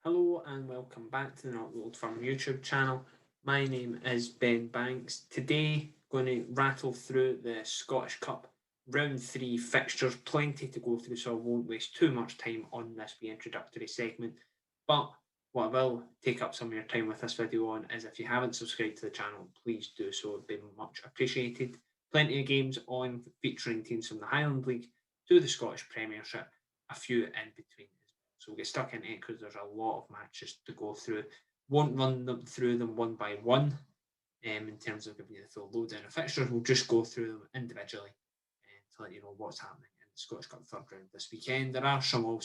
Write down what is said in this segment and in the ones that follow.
Hello and welcome back to the Not Old Firm YouTube channel. My name is Ben Banks. Today, going to rattle through the Scottish Cup Round 3 fixtures. Plenty to go through, so I won't waste too much time on this wee introductory segment. But what I will take up some of your time with this video on is if you haven't subscribed to the channel, please do so. It would be much appreciated. Plenty of games on featuring teams from the Highland League to the Scottish Premiership, a few in between. So we'll get stuck into it because there's a lot of matches to go through. Won't run through them one by one in terms of giving you the full lowdown of fixtures. We'll just go through them individually to let you know what's happening in the Scottish Cup third round this weekend. There are some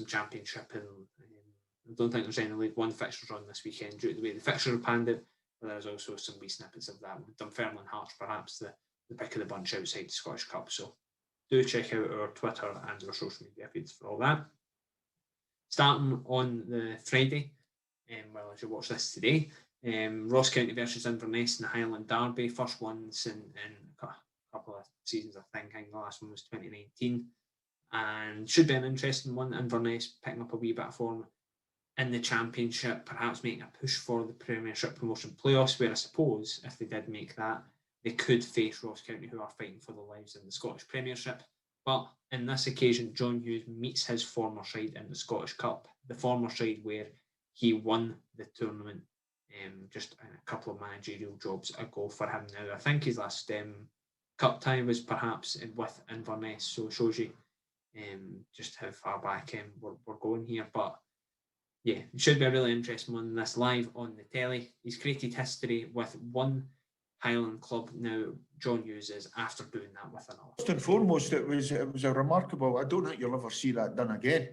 championship and I don't think there's any League One fixtures on this weekend due to the way the fixtures are panned out, but there's also some wee snippets of that. With Dunfermline Hearts perhaps the pick of the bunch outside the Scottish Cup. So do check out our Twitter and our social media feeds for all that. Starting on the Friday, as you watch this today, Ross County versus Inverness in the Highland Derby. First ones in a couple of seasons, I think. The last one was 2019. And should be an interesting one. Inverness picking up a wee bit of form in the Championship, perhaps making a push for the Premiership promotion playoffs, where I suppose if they did make that, they could face Ross County, who are fighting for their lives in the Scottish Premiership. But in this occasion, John Hughes meets his former side in the Scottish Cup, the former side where he won the tournament just in a couple of managerial jobs ago for him now. I think his last cup tie was perhaps with Inverness, so it shows you just how far back we're going here. But yeah, it should be a really interesting one. This live on the telly. He's created history with one Highland club now. John Hughes is after doing that with another. First and foremost, it was a remarkable. I don't think you'll ever see that done again.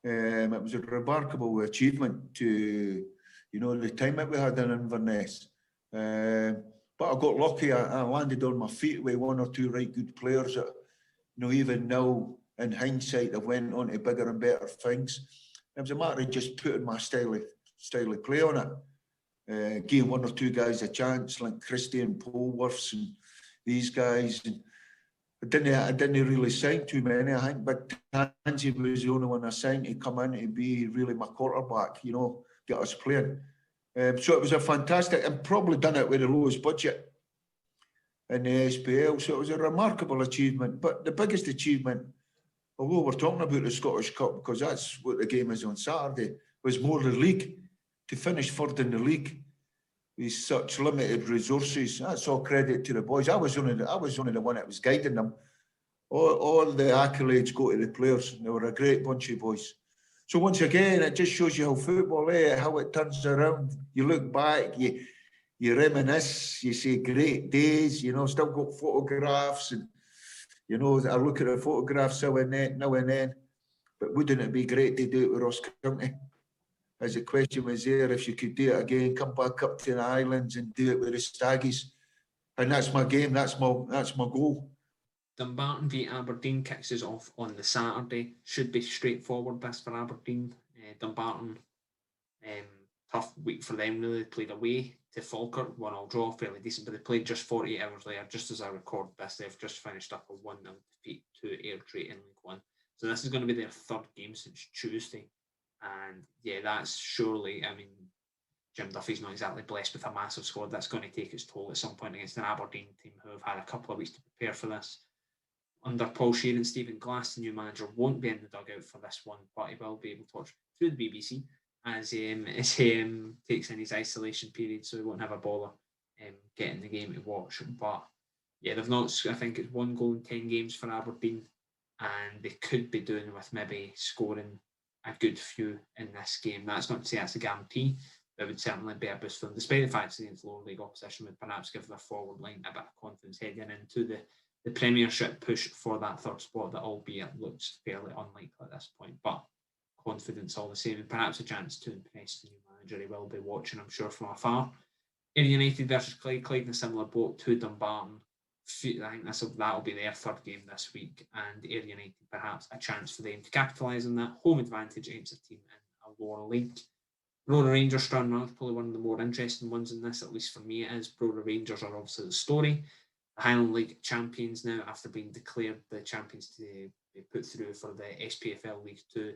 It was a remarkable achievement to, the time that we had in Inverness. But I got lucky. I landed on my feet with one or two right good players that, even now in hindsight, I went on to bigger and better things. It was a matter of just putting my style of play on it. Giving one or two guys a chance, like Christie and Polworths and these guys. And I didn't really sign too many, I think, but Tansy was the only one I signed to come in to be really my quarterback, get us playing. So it was a fantastic, and probably done it with the lowest budget in the SPL. So it was a remarkable achievement. But the biggest achievement, although we're talking about the Scottish Cup, because that's what the game is on Saturday, was more the league. To finish third in the league with such limited resources, that's all credit to the boys. I was only the one that was guiding them. All the accolades go to the players. They were a great bunch of boys. So once again, it just shows you how football is, how it turns around. You look back, you reminisce, you say great days. Still got photographs, and I look at the photographs now and then. But wouldn't it be great to do it with Ross County? As the question was there, if you could do it again, come back up to the Islands and do it with the Staggies. And that's my game, that's my goal. Dumbarton v Aberdeen kicks us off on the Saturday. Should be straightforward this for Aberdeen. Dumbarton, tough week for them really. They played away to Falkirk, 1-1 draw, fairly decent, but they played just 48 hours later, just as I record this. They've just finished up a 1-0 defeat to Airdrie in League One. So this is going to be their third game since Tuesday. And yeah, that's surely, Jim Duffy's not exactly blessed with a massive squad. That's going to take its toll at some point against an Aberdeen team who have had a couple of weeks to prepare for this. Under Paul Shearer and Stephen Glass, the new manager won't be in the dugout for this one, but he will be able to watch through the BBC as he takes in his isolation period, so he won't have a bother getting the game to watch. But yeah, they've not, I think it's 1 goal in 10 games for Aberdeen, and they could be doing with maybe scoring a good few in this game. That's not to say that's a guarantee, but it would certainly be a boost for them, despite the fact that against lower league opposition would perhaps give their forward line a bit of confidence heading into the Premiership push for that third spot that albeit looks fairly unlikely at this point, but confidence all the same, and perhaps a chance to impress the new manager. He will be watching, I'm sure, from afar. Ayr United versus Clyde in a similar boat to Dumbarton. I think that'll be their third game this week, and Ayr United perhaps a chance for them to capitalise on that home advantage against a team in a lower league. Brora Rangers Stranraer, probably one of the more interesting ones in this, at least for me, it is. Brora Rangers are obviously the story. The Highland League champions now, after being declared the champions to be put through for the SPFL League 2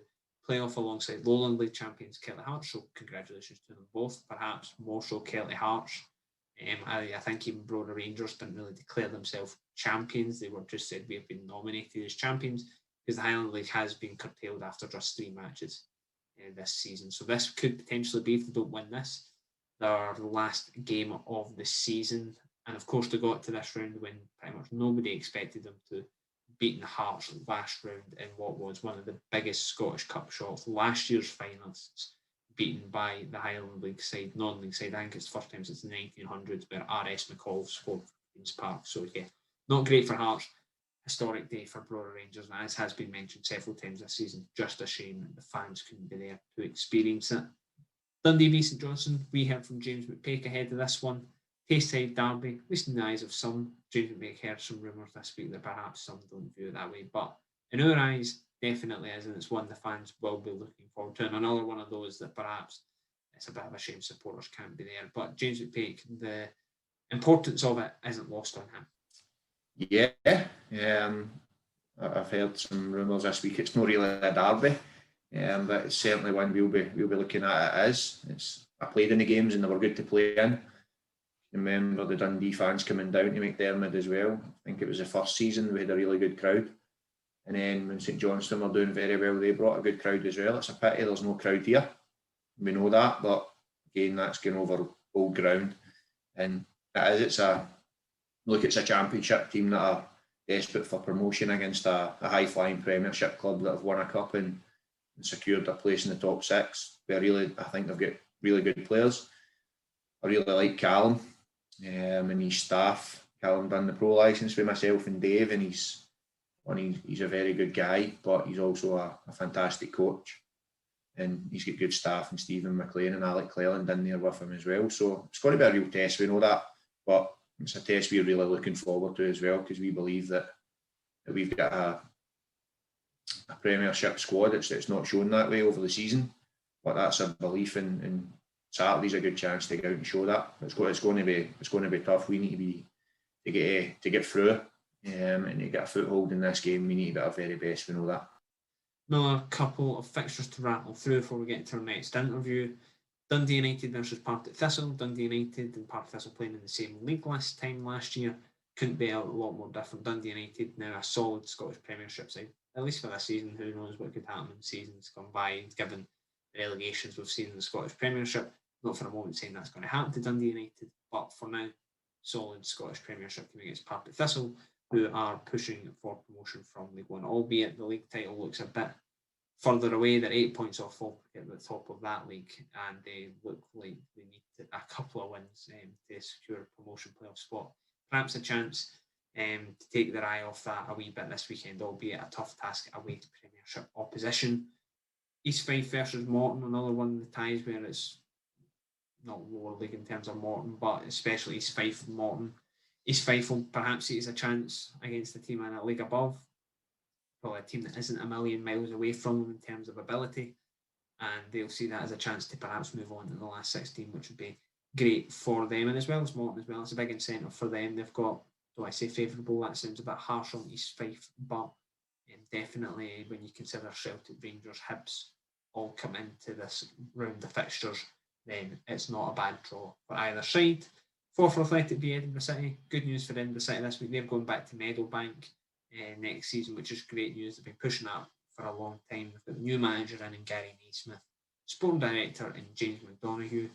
playoff alongside Lowland League champions Kelly Hearts, so congratulations to them both. Perhaps more so Kelly Hearts. I think even Brora Rangers didn't really declare themselves champions. They were just said we have been nominated as champions, because the Highland League has been curtailed after just 3 matches this season. So this could potentially be, if they don't win this, their last game of the season. And of course, they got to this round when pretty much nobody expected them to beat the Hearts last round in what was one of the biggest Scottish Cup shots, last year's finalists, beaten by the Highland League side, non-league side. I think it's the first time since the 1900s where R.S. McCall scored for Queen's Park. So yeah, not great for Hearts. Historic day for Brora Rangers, and as has been mentioned several times this season, just a shame that the fans couldn't be there to experience it. Dundee v St Johnstone, we heard from James McPake ahead of this one. Tayside derby, at least in the eyes of some. James McPake heard some rumours this week that perhaps some don't view it that way, but in our eyes, definitely is, and it's one the fans will be looking forward to, and another one of those that perhaps it's a bit of a shame supporters can't be there. But James McPake, the importance of it isn't lost on him. Yeah, I've heard some rumours this week. It's not really a derby, but it's certainly one we'll be looking at. It is. I played in the games and they were good to play in. Remember the Dundee fans coming down to McDermott as well. I think it was the first season we had a really good crowd, and then when St Johnstone were doing very well, they brought a good crowd as well. It's a pity there's no crowd here. We know that, but again, that's going over old ground, and it's a championship team that are desperate for promotion against a high-flying Premiership club that have won a cup and secured a place in the top 6. I think they've got really good players. I really like Callum and his staff. Callum done the pro licence with myself and Dave, and he's a very good guy, but he's also a fantastic coach. And he's got good staff, and Stephen McLean and Alec Cleland in there with him as well. So it's going to be a real test, we know that, but it's a test we're really looking forward to as well, because we believe that we've got a Premiership squad. It's not shown that way over the season, but that's a belief, and Saturday's a good chance to go out and show that. It's going to be tough. We need to get through, and to get a foothold in this game. We need to be our very best. We know that. Another couple of fixtures to rattle through before we get to our next interview. Dundee United versus Partick Thistle. Dundee United and Partick Thistle playing in the same league last time last year. Couldn't be a lot more different. Dundee United now a solid Scottish Premiership side, at least for this season. Who knows what could happen in seasons come by, given the relegations we've seen in the Scottish Premiership. Not for a moment saying that's going to happen to Dundee United, but for now, solid Scottish Premiership team against Partick Thistle, who are pushing for promotion from League One, albeit the league title looks a bit further away. They're 8 points off at the top of that league, and they look like they need a couple of wins to secure a promotion playoff spot. Perhaps a chance to take their eye off that a wee bit this weekend, albeit a tough task away to Premiership opposition. East Fife versus Morton, another one of the ties where it's not lower league in terms of Morton, but especially East Fife and Morton. East Fife will perhaps see it as a chance against the team in a league above. Probably a team that isn't a million miles away from them in terms of ability, and they'll see that as a chance to perhaps move on to the last 16, which would be great for them, and as well as Morton as well. It's a big incentive for them. They've got, do I say favourable? That sounds a bit harsh on East Fife, but definitely when you consider Celtic, Rangers, Hibs all come into this round of fixtures, then it's not a bad draw for either side. For Athletic be Edinburgh City. Good news for Edinburgh City this week. They're going back to Meadowbank next season, which is great news. They've been pushing that for a long time. They've got the new manager in Gary Naismith, sporting director in James McDonough,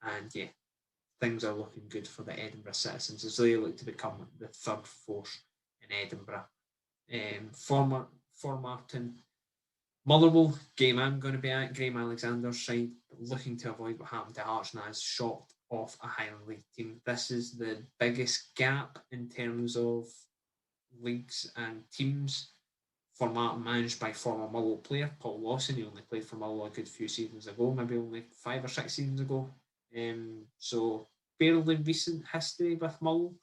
and yeah, things are looking good for the Edinburgh Citizens as they look to become the third force in Edinburgh. For Martin, Motherwell, game I'm going to be at, Graham Alexander's side, looking to avoid what happened to Hearts and has shot off a Highland League team. This is the biggest gap in terms of leagues and teams for Martin, managed by former Motherwell player Paul Lawson. He only played for Motherwell a good few seasons ago, maybe only 5 or 6 seasons ago. So fairly recent history with Motherwell.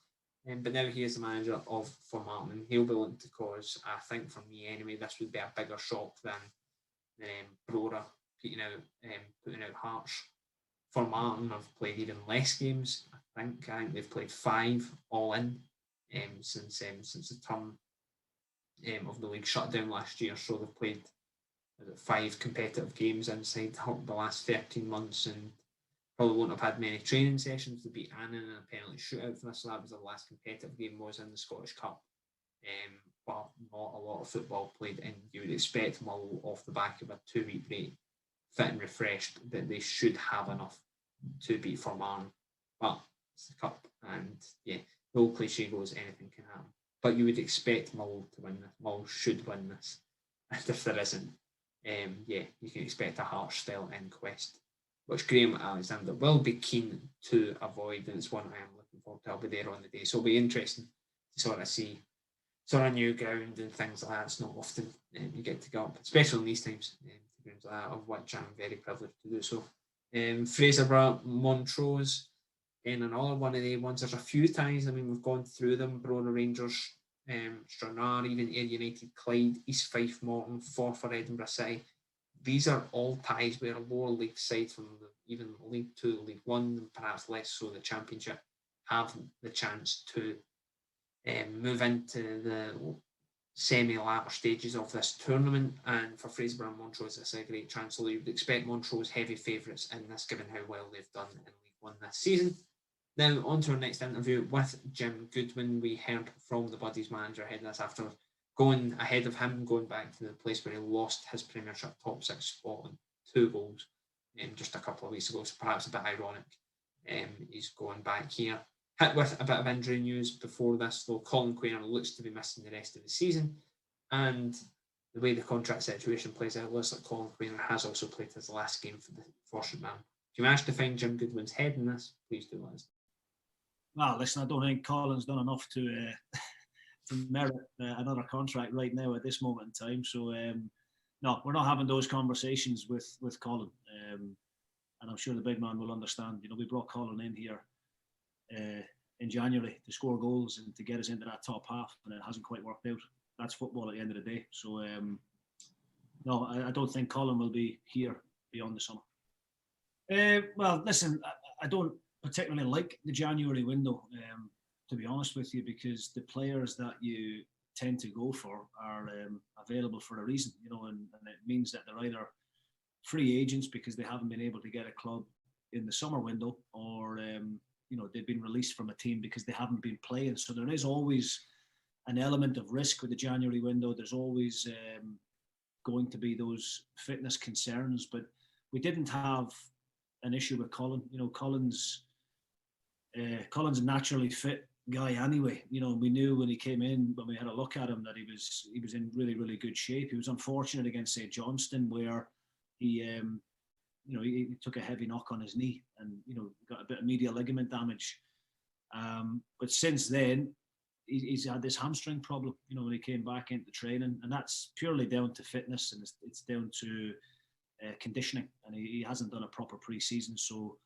But now he is the manager for Martin, and he'll be looking to cause, I think for me anyway, this would be a bigger shock than Brora putting out Hearts. For Martin, I've played even less games. I think they've played 5 all in since the term of the league shut down last year. So they've played 5 competitive games inside the last 13 months, and probably won't have had many training sessions. To beat Annan in a penalty shootout for this, so that was the last competitive game was in the Scottish Cup. But not a lot of football played, and you would expect Mull off the back of a 2-week break, fit and refreshed, that they should have enough to beat Formarn. But it's the Cup, and yeah, the old cliche goes, anything can happen. But you would expect Mull to win this. Mull should win this. And if there isn't, you can expect a Hearts-style inquest, which Graham Alexander will be keen to avoid, and it's one I am looking forward to. I'll be there on the day, so it'll be interesting to sort of see sort of new ground and things like that. It's not often you get to go up, especially in these times, to grounds like that, of which I'm very privileged to do so. Fraserburgh, Montrose, and another one of the ones. There's a few ties. I mean, we've gone through them. Brora Rangers, Stranraer, even Ayr United, Clyde, East Fife, Morton, Forfar, Edinburgh City. These are all ties where lower league sides from even League 2, League 1, and perhaps less so the Championship, have the chance to move into the semi-latter stages of this tournament. And for Fraserburgh and Montrose, it's a great chance. So you would expect Montrose heavy favourites in this, given how well they've done in League 1 this season. Now, on to our next interview with Jim Goodwin. We heard from the Buddies manager ahead of this after going ahead of him, going back to the place where he lost his Premiership top 6 spot on 2 goals just a couple of weeks ago, so perhaps a bit ironic. He's going back here. Hit with a bit of injury news before this, though. Colin Quainer looks to be missing the rest of the season, and the way the contract situation plays out, it looks like Colin Quainer has also played his last game for the Forsyth Man. If you manage to find Jim Goodwin's head in this, please do let us. Well, listen, I don't think Colin's done enough to merit another contract right now at this moment in time. So, no, we're not having those conversations with Colin. And I'm sure the big man will understand. You know, we brought Colin in here in January to score goals and to get us into that top half, and it hasn't quite worked out. That's football at the end of the day. So, no, I don't think Colin will be here beyond the summer. Well, listen, I don't particularly like the January window, to be honest with you, because the players that you tend to go for are available for a reason, you know, and it means that they're either free agents because they haven't been able to get a club in the summer window, or you know, they've been released from a team because they haven't been playing. So there is always an element of risk with the January window. There's always going to be those fitness concerns, but we didn't have an issue with Colin. You know, Colin's a naturally fit guy anyway. You know, we knew when he came in, when we had a look at him, that he was in really, really good shape. He was unfortunate against St Johnstone, where he took a heavy knock on his knee and, you know, got a bit of medial ligament damage. But since then, he's had this hamstring problem, you know, when he came back into training, and that's purely down to fitness, and it's down to conditioning, and he hasn't done a proper pre-season, so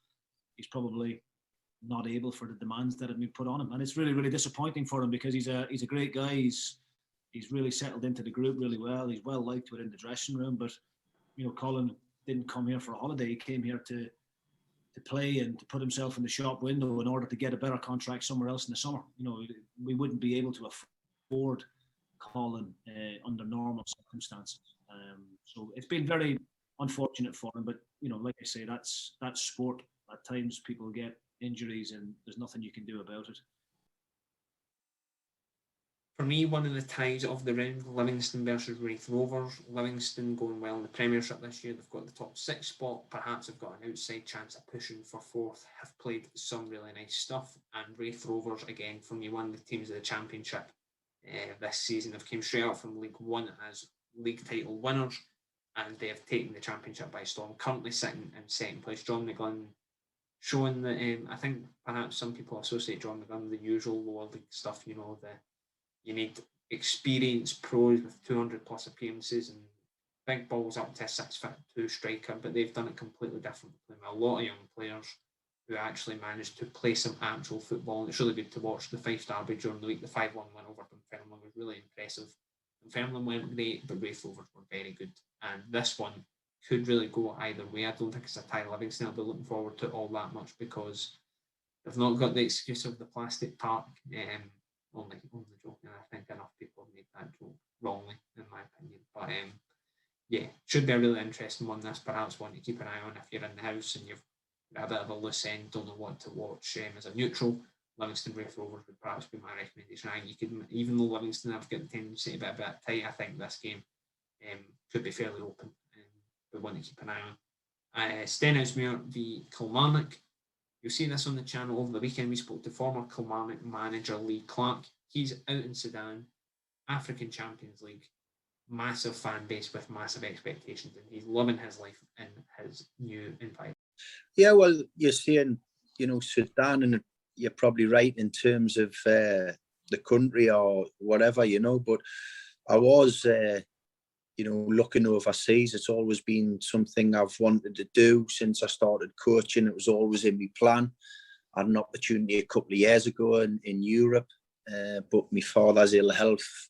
he's probably not able for the demands that have been put on him, and it's really, really disappointing for him, because he's a great guy. He's really settled into the group really well. He's well liked within the dressing room, but, you know, Colin didn't come here for a holiday. He came here to play and to put himself in the shop window in order to get a better contract somewhere else in the summer. You know, we wouldn't be able to afford Colin under normal circumstances. So it's been very unfortunate for him, but, you know, like I say, that's sport. At times people get injuries and there's nothing you can do about it. For me, one of the ties of the round, Livingston versus Wraith Rovers. Livingston going well in the Premiership this year. They've got the top 6 spot. Perhaps have got an outside chance of pushing for 4th. Have played some really nice stuff. And Wraith Rovers, again, for me, one of the teams of the Championship this season. Have came straight up from League 1 as league title winners, and they have taken the Championship by storm. Currently sitting in 2nd place. John McGlynn showing that I think perhaps some people associate John McGlynn with the usual lower league stuff, you know, you need experienced pros with 200 plus appearances and big balls up to a 6'2" striker, but they've done it completely differently. A lot of young players who actually managed to play some actual football, and it's really good to watch the Fife derby during the week. The 5-1 win over Dunfermline was really impressive. Dunfermline went great, but Wraith Rovers were very good, and this one could really go either way. I don't think it's a tie. Livingston will be looking forward to all that much, because they've not got the excuse of the plastic park. Only joking. I think enough people have made that joke wrongly, in my opinion. But yeah, should be a really interesting one. This perhaps one to keep an eye on if you're in the house and you've got a bit of a loose end, don't know what to watch as a neutral. Livingston Raith Rovers would perhaps be my recommendation. You could, even though Livingston have got the tendency to be a bit tight, I think this game could be fairly open and we want to keep an eye on. Stenhousemuir v Kilmarnock. You'll see this on the channel over the weekend. We spoke to former Kilmarnock manager Lee Clark. He's out in Sudan, African Champions League, massive fan base with massive expectations, and he's loving his life in his new environment. Yeah, well, you're saying, Sudan, and you're probably right in terms of the country or whatever, but I was, looking overseas. It's always been something I've wanted to do since I started coaching. It was always in my plan. I had an opportunity a couple of years ago in Europe, but my father's ill health,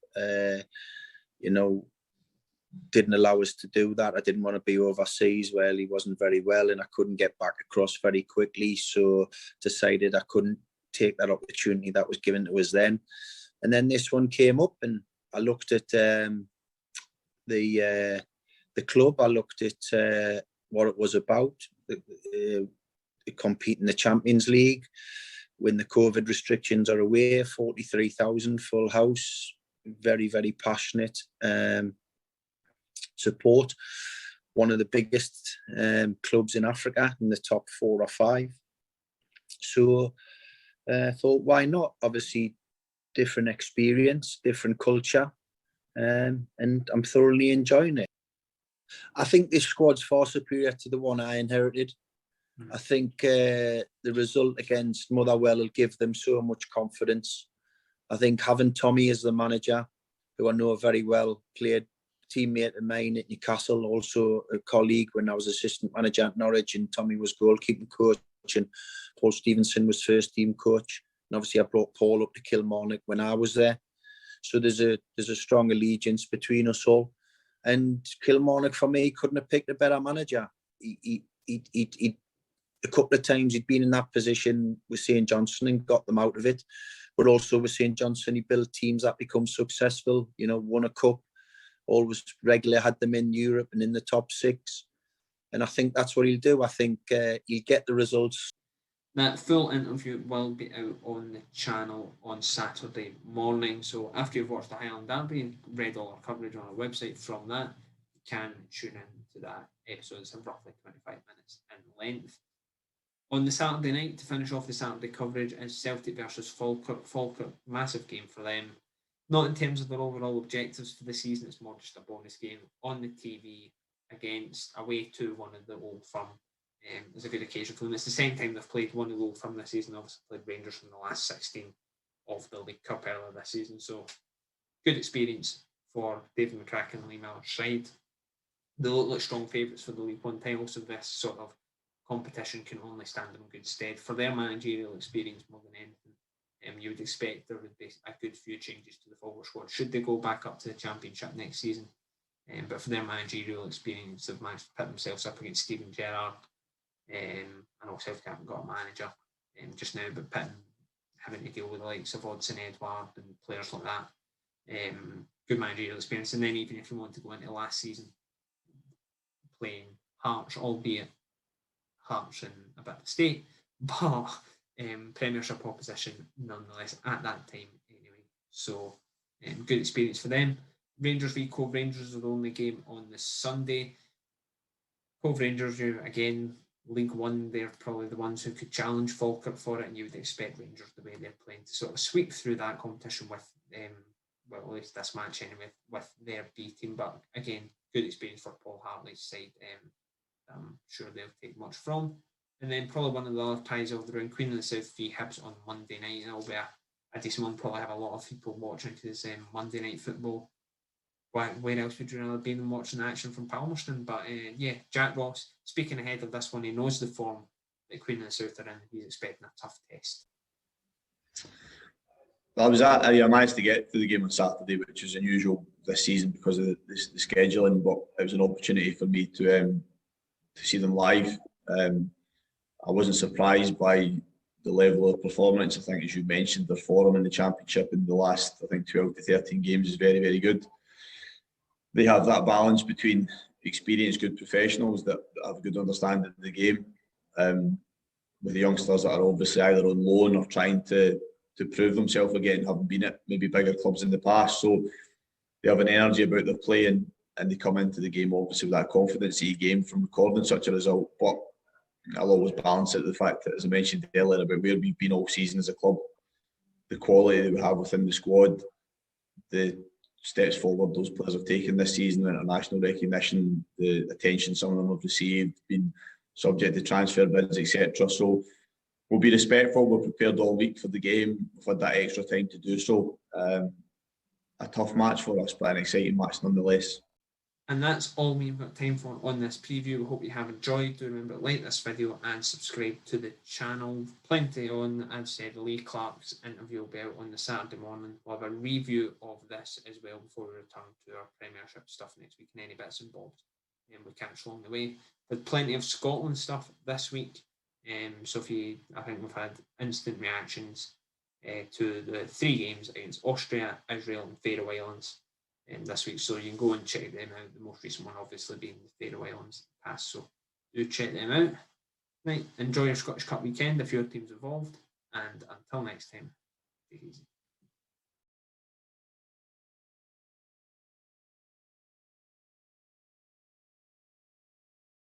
didn't allow us to do that. I didn't want to be overseas while he wasn't very well, and I couldn't get back across very quickly. So decided I couldn't take that opportunity that was given to us then. And then this one came up, and I looked at the club. I looked at what it was about, compete in the Champions League when the COVID restrictions are away. 43,000 full house, very, very passionate. Support, one of the biggest clubs in Africa, in the top 4 or 5. So I thought, why not? Obviously, different experience, different culture, and I'm thoroughly enjoying it. I think this squad's far superior to the one I inherited. I think the result against Motherwell will give them so much confidence. I think having Tommy as the manager, who I know very well, played teammate of mine at Newcastle, also a colleague when I was assistant manager at Norwich, and Tommy was goalkeeping coach, and Paul Stevenson was first team coach. And obviously I brought Paul up to Kilmarnock when I was there. So there's a strong allegiance between us all. And Kilmarnock, for me, couldn't have picked a better manager. He a couple of times he'd been in that position with St Johnstone and got them out of it. But also with St Johnstone, he built teams that become successful, won a cup, always regularly had them in Europe and in the top 6. And I think that's what he'll do. I think he'll get the results. That full interview will be out on the channel on Saturday morning. So after you've watched the Highland Derby and read all our coverage on our website from that, you can tune in to that episode. It's roughly 25 minutes in length. On the Saturday night, to finish off the Saturday coverage, is Celtic versus Falkirk. Falkirk, massive game for them. Not in terms of their overall objectives for the season, it's more just a bonus game on the TV against away to one of the Old Firm. It's a good occasion for them. It's the same time they've played one of the Old Firm this season. Obviously played Rangers from the last 16 of the League Cup earlier this season. So good experience for David McCracken and Lee Miller's side. They look like strong favourites for the League One title, so this sort of competition can only stand them in good stead. For their managerial experience more than anything, you would expect there would be a good few changes to the forward squad should they go back up to the Championship next season. But for their managerial experience, they've managed to put themselves up against Steven Gerrard. I know Celtic haven't got a manager just now, but having to deal with the likes of Odsonne Edouard and players like that, good managerial experience. And then even if you want to go into last season, playing Hearts, albeit Hearts in a bit of a state, but Premiership opposition nonetheless at that time anyway. So good experience for them. Rangers v Cove Rangers are the only game on the Sunday. Cove Rangers, again, League One, they're probably the ones who could challenge Falkirk for it, and you would expect Rangers, the way they're playing, to sort of sweep through that competition with, well, at least this match anyway, with their B team. But again, good experience for Paul Hartley's side. I'm sure they'll take much from. And then probably one of the other ties of the round, Queen of the South v Hibs on Monday night. It'll be a decent one. Probably have a lot of people watching because Monday night football. Where else would you rather be than watching action from Palmerston? But yeah, Jack Ross, speaking ahead of this one, he knows the form that Queen of the South are in. He's expecting a tough test. I managed to get through the game on Saturday, which is unusual this season because of the scheduling, but it was an opportunity for me to see them live. I wasn't surprised by the level of performance. I think, as you mentioned, their form in the Championship in the last, 12 to 13 games is very, very good. They have that balance between experienced, good professionals that have a good understanding of the game. With the youngsters that are obviously either on loan or trying to prove themselves again, having been at maybe bigger clubs in the past. So they have an energy about their play, and they come into the game obviously with that confidence that you gain from recording such a result. But I'll always balance it with the fact that, as I mentioned earlier, about where we've been all season as a club, the quality that we have within the squad, the steps forward those players have taken this season, international recognition, the attention some of them have received, been subject to transfer bids, etc. So we'll be respectful. We're prepared all week for the game. We've had that extra time to do so. A tough match for us, but an exciting match nonetheless. And that's all we've got time for on this preview. We hope you have enjoyed. Do remember to like this video and subscribe to the channel. Plenty on. As said, Lee Clark's interview will be out on the Saturday morning. We'll have a review of this as well before we return to our Premiership stuff next week and any bits and bobs we catch along the way. There's plenty of Scotland stuff this week. So I think we've had instant reactions to the 3 games against Austria, Israel and Faroe Islands this week, so you can go and check them out. The most recent one obviously being the Faroe Islands past, so do check them out. Right, enjoy your Scottish Cup weekend if your team's involved, and until next time, take it easy.